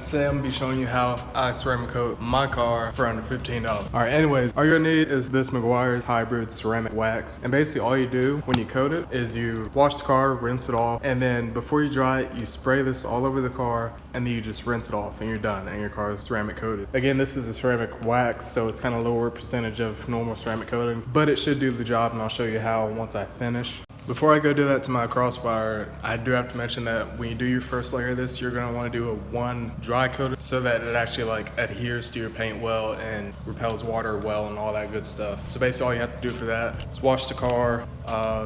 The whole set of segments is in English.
Today I'm gonna be showing you how I ceramic coat my car for under $15. Alright, anyways, all you're gonna need is this Meguiar's hybrid ceramic wax. And basically all you do when you coat it is you wash the car, rinse it off, and then before you dry it, you spray this all over the car, and then you just rinse it off and you're done, and your car is ceramic coated. Again, this is a ceramic wax, so it's kind of lower percentage of normal ceramic coatings, but it should do the job, and I'll show you how once I finish. Before I go do that to my crossfire, I do have to mention that when you do your first layer of this, you're gonna wanna do a one dry coat so that it actually like adheres to your paint well and repels water well and all that good stuff. So basically all you have to do for that is wash the car,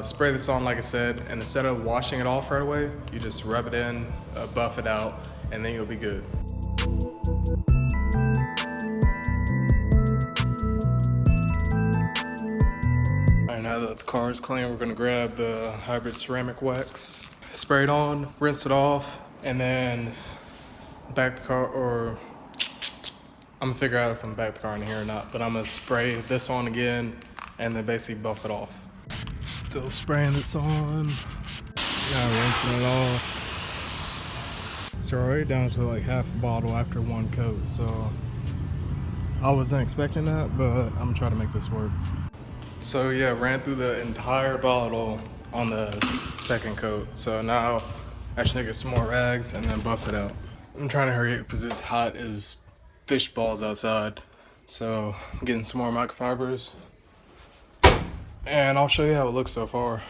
spray this on like I said, and instead of washing it off right away, you just rub it in, buff it out, and then you'll be good. Now that the car is clean, we're gonna grab the hybrid ceramic wax, spray it on, rinse it off, and then back the car, or I'm gonna figure out if I'm gonna back the car in here or not, but I'm gonna spray this on again and then basically buff it off. Still spraying this on, rinsing it off. So we're already down to like half a bottle after one coat, so I wasn't expecting that, but I'm gonna try to make this work. So yeah, ran through the entire bottle on the second coat. So now I should get some more rags and then buff it out. I'm trying to hurry up because it's hot as fish balls outside. So I'm getting some more microfibers and I'll show you how it looks so far.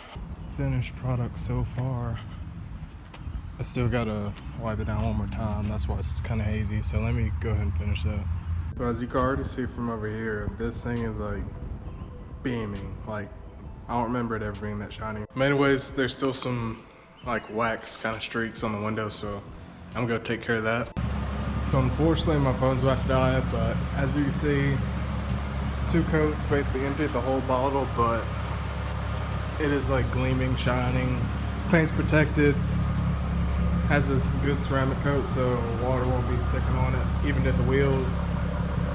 Finished product so far. I still gotta wipe it down one more time. That's why it's kind of hazy. So let me go ahead and finish that. So as you can already see from over here, this thing is like beaming. Like, I don't remember it ever being that shiny. But anyways, there's still some like wax kind of streaks on the window, so I'm gonna take care of that. So unfortunately my phone's about to die, but as you can see, 2 coats basically emptied the whole bottle, but it is like gleaming, shining. Paint's protected, has this good ceramic coat so water won't be sticking on it, even at the wheels.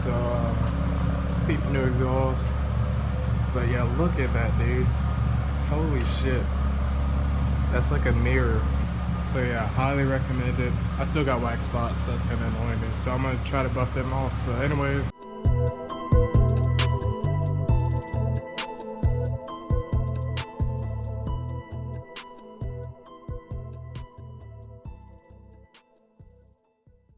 So peep new exhaust. But yeah, look at that, dude. Holy shit. That's like a mirror. So yeah, highly recommended. I still got wax spots, that's kind of annoying me. So I'm gonna try to buff them off. But anyways,